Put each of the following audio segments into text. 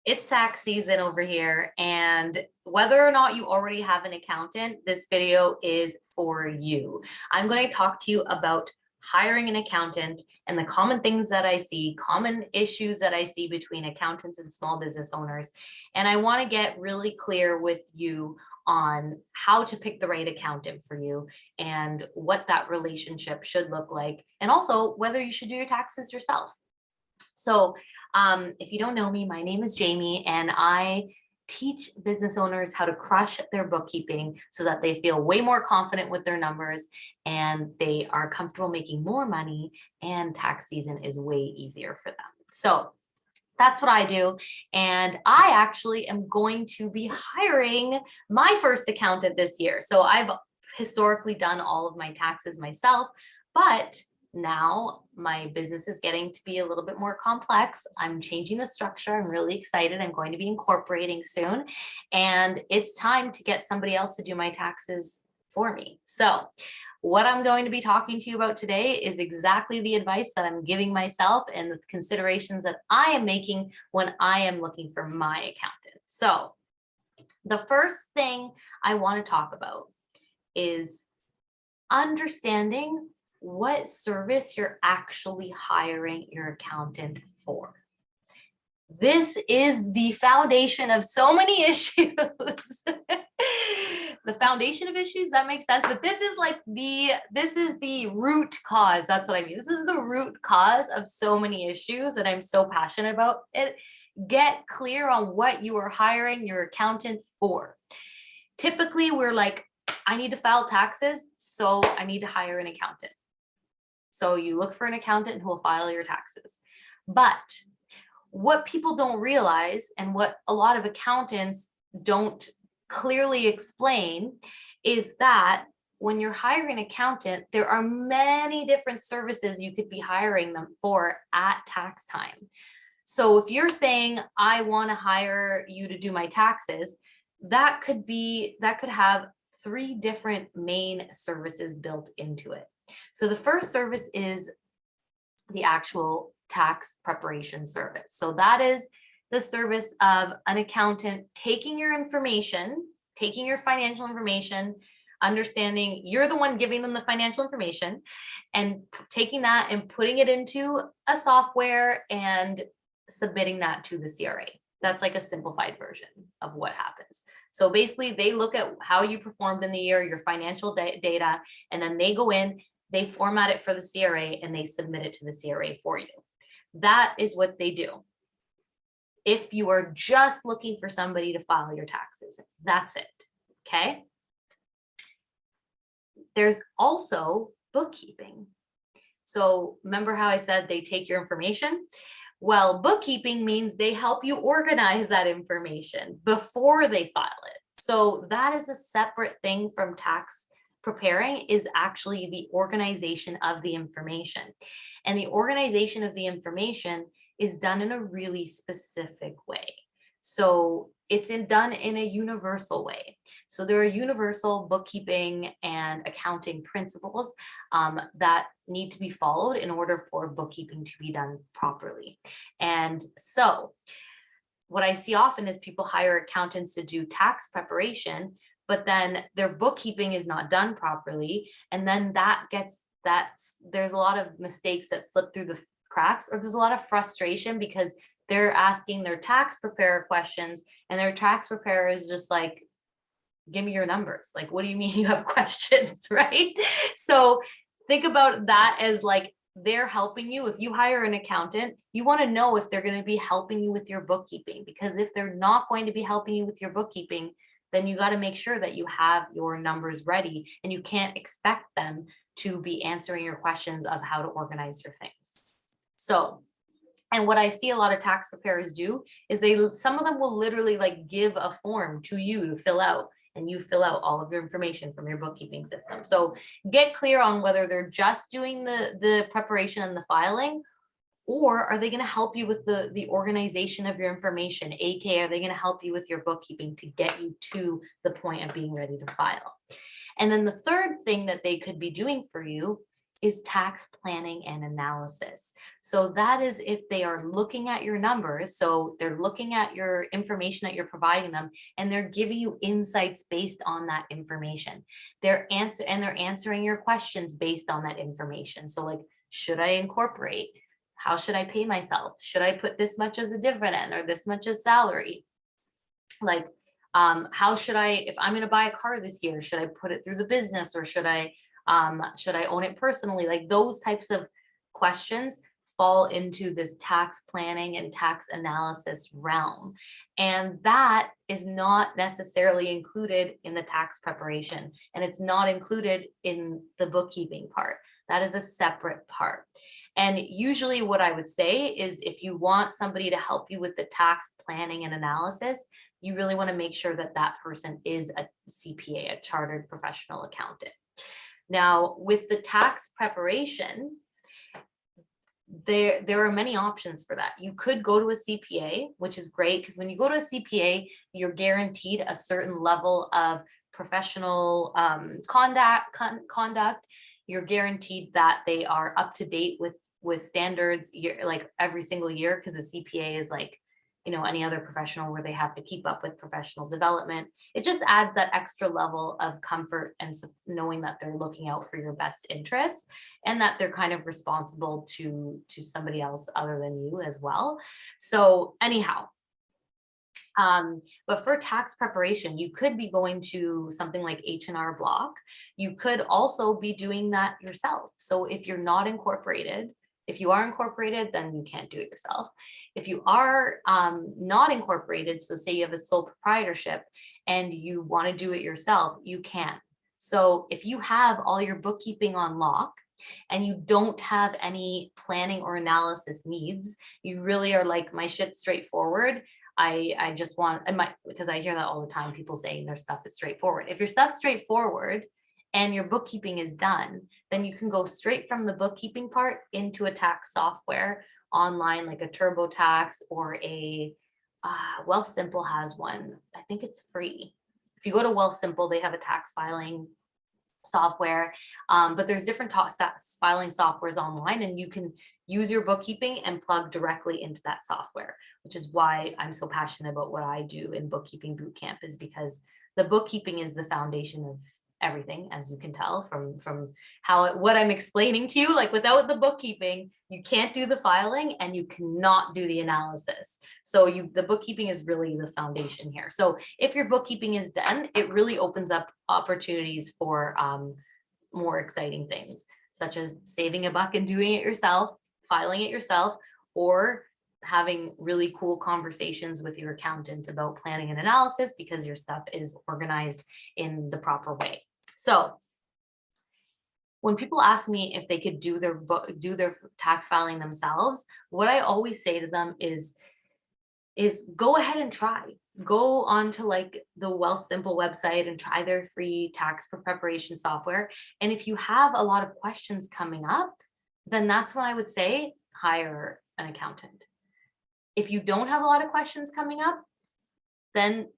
It's tax season over here, and whether or not you already have an accountant, this video is for you. I'm going to talk to you about hiring an accountant and the common things that I see, common issues that I see between accountants and small business owners. And I want to get really clear with you on how to pick the right accountant for you and what that relationship should look like, and also whether you should do your taxes yourself. So if you don't know me, my name is Jamie, and I teach business owners how to crush their bookkeeping so that they feel way more confident with their numbers and they are comfortable making more money, and tax season is way easier for them. So that's what I do. And I actually am going to be hiring my first accountant this year. So I've historically done all of my taxes myself, but now my business is getting to be a little bit more complex. I'm changing the structure. I'm really excited. I'm going to be incorporating soon, and it's time to get somebody else to do my taxes for me. So what I'm going to be talking to you about today is exactly the advice that I'm giving myself and the considerations that I am making when I am looking for my accountant. So the first thing I want to talk about is understanding what service you're actually hiring your accountant for. This is the foundation of so many issues. The foundation of issues, that makes sense, but this is the root cause. That's what I mean. This is the root cause of so many issues that I'm so passionate about it. Get clear on what you are hiring your accountant for. Typically, we're like, I need to file taxes, so I need to hire an accountant. So you look for an accountant who will file your taxes. But what people don't realize, and what a lot of accountants don't clearly explain, is that when you're hiring an accountant, there are many different services you could be hiring them for at tax time. So if you're saying, I want to hire you to do my taxes, that could have 3 different main services built into it. So the first service is the actual tax preparation service. So that is the service of an accountant taking your information, taking your financial information, understanding you're the one giving them the financial information, and taking that and putting it into a software and submitting that to the CRA. That's like a simplified version of what happens. So basically, they look at how you performed in the year, your financial data, and then they go in, they format it for the CRA, and they submit it to the CRA for you. That is what they do. If you are just looking for somebody to file your taxes, that's it. Okay. There's also bookkeeping. So remember how I said they take your information? Well, bookkeeping means they help you organize that information before they file it. So that is a separate thing from tax preparing, is actually the organization of the information. And the organization of the information is done in a really specific way. So it's done in a universal way. So there are universal bookkeeping and accounting principles that need to be followed in order for bookkeeping to be done properly. And so what I see often is people hire accountants to do tax preparation, but then their bookkeeping is not done properly. And then there's a lot of mistakes that slip through the cracks, or there's a lot of frustration because they're asking their tax preparer questions and their tax preparer is just like, give me your numbers. Like, what do you mean you have questions, right? So think about that as like, they're helping you. If you hire an accountant, you want to know if they're going to be helping you with your bookkeeping, because if they're not going to be helping you with your bookkeeping, then you got to make sure that you have your numbers ready, and you can't expect them to be answering your questions of how to organize your things. So, and what I see a lot of tax preparers do is some of them will literally like give a form to you to fill out, and you fill out all of your information from your bookkeeping system. So get clear on whether they're just doing the preparation and the filing, or are they going to help you with the organization of your information? aka, are they going to help you with your bookkeeping to get you to the point of being ready to file? And then the third thing that they could be doing for you is tax planning and analysis. So that is if they are looking at your numbers, so they're looking at your information that you're providing them, and they're giving you insights based on that information. They're answering your questions based on that information. So like, should I incorporate? How should I pay myself? Should I put this much as a dividend or this much as salary? Like, how should I, if I'm going to buy a car this year, should I put it through the business, or should I own it personally? Like, those types of questions fall into this tax planning and tax analysis realm. And that is not necessarily included in the tax preparation, and it's not included in the bookkeeping part. That is a separate part. And usually what I would say is, if you want somebody to help you with the tax planning and analysis, you really want to make sure that that person is a CPA, a chartered professional accountant. Now, with the tax preparation, there are many options for that. You could go to a CPA, which is great, because when you go to a CPA, you're guaranteed a certain level of professional conduct. You're guaranteed that they are up to date with standards like every single year, because a CPA is like, any other professional where they have to keep up with professional development. It just adds that extra level of comfort and knowing that they're looking out for your best interests, and that they're kind of responsible to somebody else other than you as well. So anyhow, but for tax preparation, you could be going to something like H&R Block. You could also be doing that yourself. So if you're not incorporated, if you are incorporated, then you can't do it yourself. If you are not incorporated, so say you have a sole proprietorship and you want to do it yourself, you can. So if you have all your bookkeeping on lock and you don't have any planning or analysis needs, you really are like, my shit's straightforward. I just want, because I hear that all the time, people saying their stuff is straightforward. If your stuff's straightforward and your bookkeeping is done, then you can go straight from the bookkeeping part into a tax software online, like a TurboTax or a Wealthsimple has one. I think it's free. If you go to Wealthsimple, they have a tax filing software, but there's different tax filing softwares online, and you can use your bookkeeping and plug directly into that software, which is why I'm so passionate about what I do in Bookkeeping Bootcamp, is because the bookkeeping is the foundation of everything, as you can tell from what I'm explaining to you. Like, without the bookkeeping, you can't do the filing and you cannot do the analysis. So the bookkeeping is really the foundation here. So if your bookkeeping is done, it really opens up opportunities for more exciting things, such as saving a buck and doing it yourself, filing it yourself, or having really cool conversations with your accountant about planning and analysis, because your stuff is organized in the proper way. So when people ask me if they could do their tax filing themselves, what I always say to them is go ahead and try. Go on to like the Wealthsimple website and try their free tax preparation software. And if you have a lot of questions coming up, then that's when I would say hire an accountant. If you don't have a lot of questions coming up, then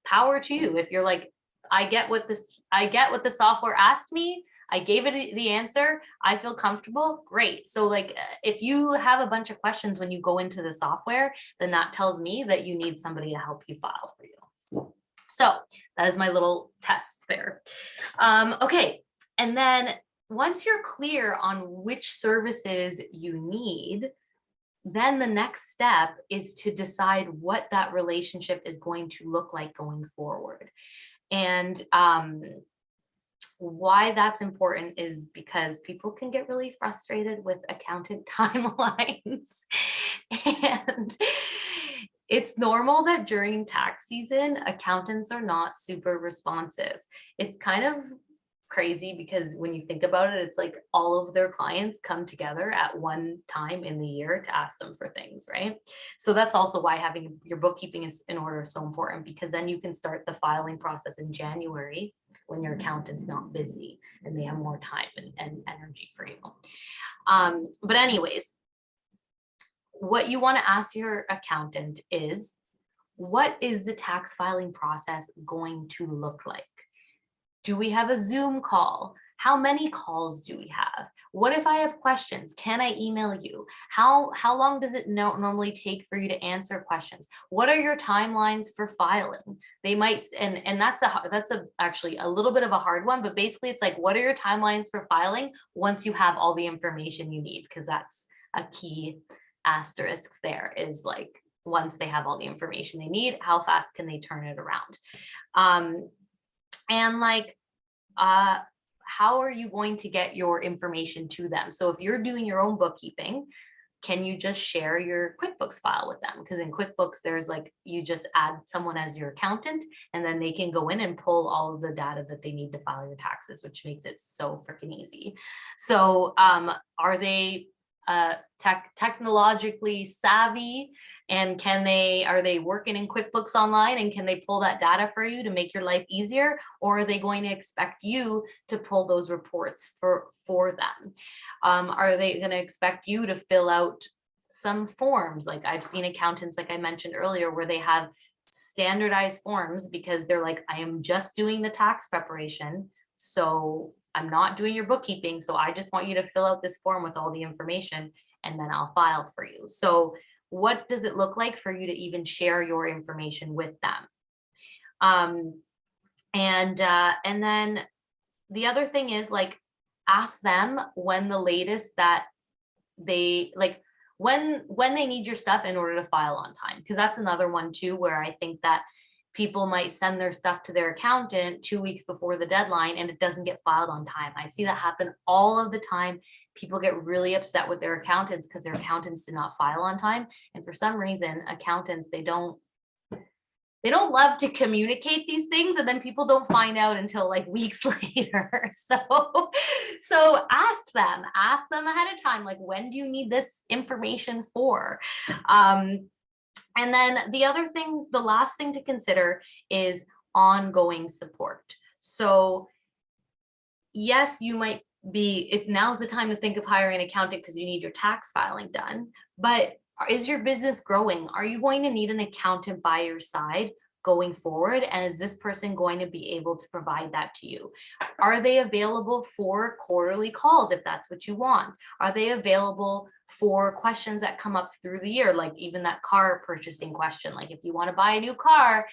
power to you. If you're like, I get what the software asked me, I gave it the answer, I feel comfortable, great. So like, if you have a bunch of questions when you go into the software, then that tells me that you need somebody to help you file for you. So that is my little test there. Okay, and then once you're clear on which services you need, then the next step is to decide what that relationship is going to look like going forward. And why that's important is because people can get really frustrated with accountant timelines. And it's normal that during tax season, accountants are not super responsive. It's kind of crazy because when you think about it, it's like all of their clients come together at one time in the year to ask them for things, right? So that's also why having your bookkeeping is in order is so important, because then you can start the filing process in January when your accountant's not busy and they have more time and energy for you. But anyways, what you want to ask your accountant is, what is the tax filing process going to look like? Do we have a Zoom call? How many calls do we have? What if I have questions? Can I email you? How long does it normally take for you to answer questions? What are your timelines for filing? They might, and that's actually a little bit of a hard one, but basically it's like, what are your timelines for filing once you have all the information you need? Because that's a key asterisk there, is like, once they have all the information they need, how fast can they turn it around? And like, how are you going to get your information to them? So if you're doing your own bookkeeping, can you just share your QuickBooks file with them? Because in QuickBooks, there's like, you just add someone as your accountant, and then they can go in and pull all of the data that they need to file your taxes, which makes it so freaking easy. So are they technologically savvy, and are they working in QuickBooks Online, and can they pull that data for you to make your life easier? Or are they going to expect you to pull those reports for them? Are they going to expect you to fill out some forms? Like, I've seen accountants, like I mentioned earlier, where they have standardized forms because they're like, I am just doing the tax preparation, so I'm not doing your bookkeeping. So I just want you to fill out this form with all the information, and then I'll file for you. So what does it look like for you to even share your information with them? And then the other thing is, like, ask them when the latest that they like, when they need your stuff in order to file on time. Because that's another one too, where I think that people might send their stuff to their accountant 2 weeks before the deadline and it doesn't get filed on time. I see that happen all of the time. People get really upset with their accountants because their accountants did not file on time. And for some reason, accountants, they don't love to communicate these things, and then people don't find out until like weeks later. So ask them ahead of time, like, when do you need this information for? And then the last thing to consider is ongoing support. So yes, you might be, if now's the time to think of hiring an accountant because you need your tax filing done, but is your business growing? Are you going to need an accountant by your side going forward? And is this person going to be able to provide that to you? Are they available for quarterly calls if that's what you want? Are they available for questions that come up through the year? Like even that car purchasing question, like if you want to buy a new car,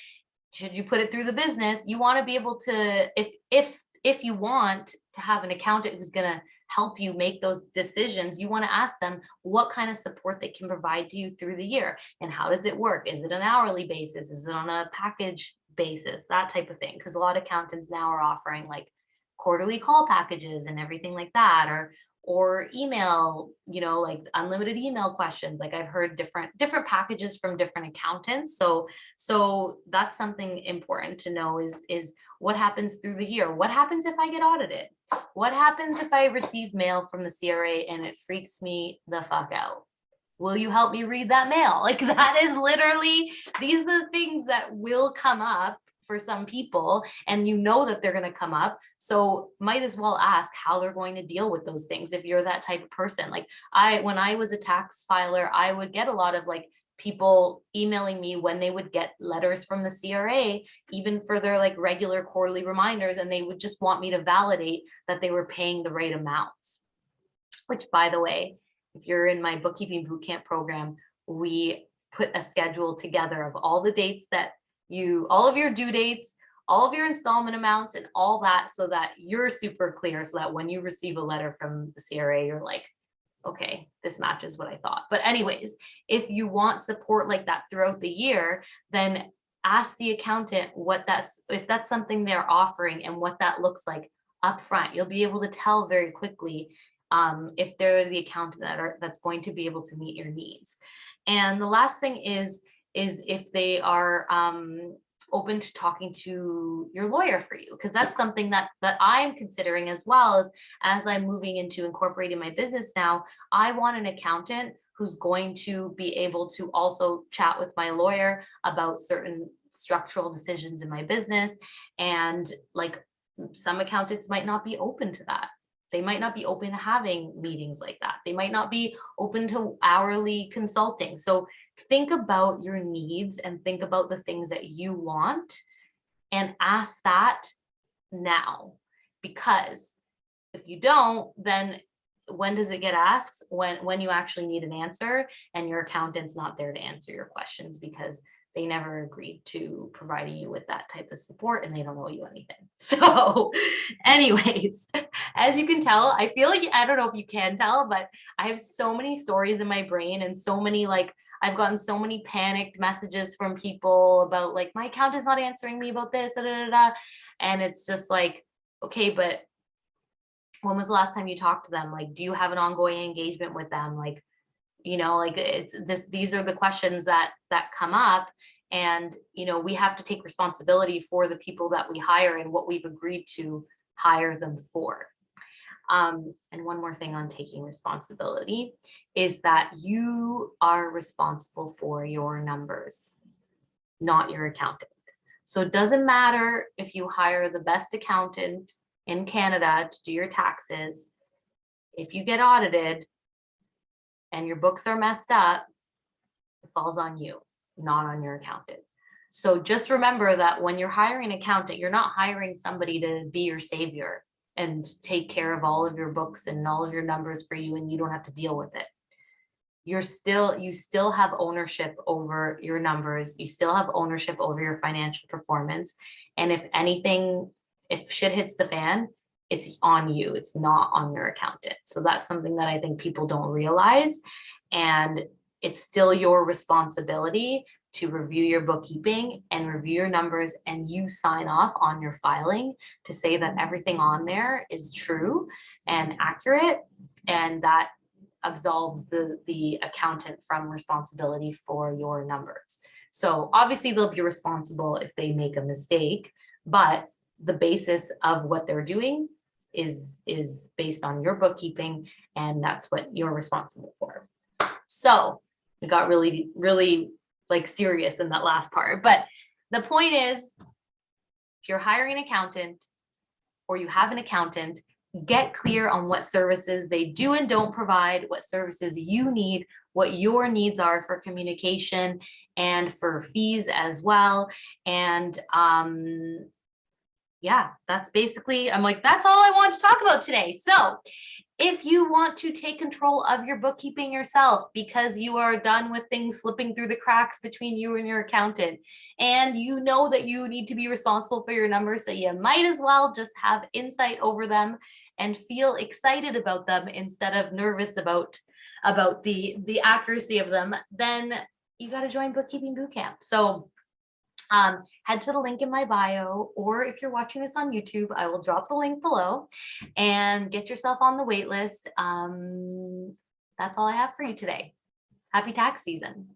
should you put it through the business? You want to be able to, if you want to have an accountant who's going to help you make those decisions, you want to ask them what kind of support they can provide to you through the year, and how does it work? Is it an hourly basis? Is it on a package basis? That type of thing. Because a lot of accountants now are offering like quarterly call packages and everything like that, or email, like unlimited email questions. Like I've heard different packages from different accountants. So that's something important to know, is what happens through the year? What happens if I get audited? What happens if I receive mail from the CRA and it freaks me the fuck out? Will you help me read that mail? Like that is literally, these are the things that will come up for some people, and that they're going to come up. So might as well ask how they're going to deal with those things if you're that type of person. Like when I was a tax filer, I would get a lot of like people emailing me when they would get letters from the CRA, even for their like regular quarterly reminders, and they would just want me to validate that they were paying the right amounts. Which, by the way, if you're in my Bookkeeping Bootcamp program, we put a schedule together of all the dates that all of your due dates, all of your installment amounts, and all that, so that you're super clear, so that when you receive a letter from the CRA, you're like, okay, this matches what I thought. But anyways, if you want support like that throughout the year, then ask the accountant if that's something they're offering and what that looks like upfront. You'll be able to tell very quickly if they're the accountant that's going to be able to meet your needs. And the last thing is if they are open to talking to your lawyer for you, because that's something that I'm considering as well. As I'm moving into incorporating my business now, I want an accountant who's going to be able to also chat with my lawyer about certain structural decisions in my business. And like some accountants might not be open to that. They might not be open to having meetings like that. They might not be open to hourly consulting. So think about your needs and think about the things that you want and ask that now, because If you don't, then when does it get asked? When you actually need an answer and your accountant's not there to answer your questions because they never agreed to providing you with that type of support and they don't owe you anything. So anyways, as you can tell, I feel like, I don't know if you can tell, but I have so many stories in my brain and so many, like, I've gotten so many panicked messages from people about like, my account is not answering me about this, da, da, da, da. And it's just like, okay, but when was the last time you talked to them? Like, do you have an ongoing engagement with them? Like, like these are the questions that come up. And, we have to take responsibility for the people that we hire and what we've agreed to hire them for. And one more thing on taking responsibility is that you are responsible for your numbers, not your accountant. So it doesn't matter if you hire the best accountant in Canada to do your taxes. If you get audited and your books are messed up, it falls on you, not on your accountant. So just remember that when you're hiring an accountant, you're not hiring somebody to be your savior and take care of all of your books and all of your numbers for you and you don't have to deal with it. You still have ownership over your numbers. You still have ownership over your financial performance. And if anything, if shit hits the fan, it's on you. It's not on your accountant. So that's something that I think people don't realize. And it's still your responsibility to review your bookkeeping and review your numbers, and you sign off on your filing to say that everything on there is true and accurate, and that absolves the accountant from responsibility for your numbers. So obviously they'll be responsible if they make a mistake, but the basis of what they're doing is based on your bookkeeping, and that's what you're responsible for. So we got really, really like serious in that last part. But the point is, if you're hiring an accountant or you have an accountant, get clear on what services they do and don't provide, what services you need, what your needs are for communication and for fees as well. And yeah, that's basically, I'm like, that's all I want to talk about today. So if you want to take control of your bookkeeping yourself because you are done with things slipping through the cracks between you and your accountant, and you know that you need to be responsible for your numbers, so you might as well just have insight over them and feel excited about them instead of nervous about the accuracy of them, then you got to join Bookkeeping Bootcamp. So head to the link in my bio, or if you're watching this on YouTube, I will drop the link below, and get yourself on the wait list. That's all I have for you today. Happy tax season.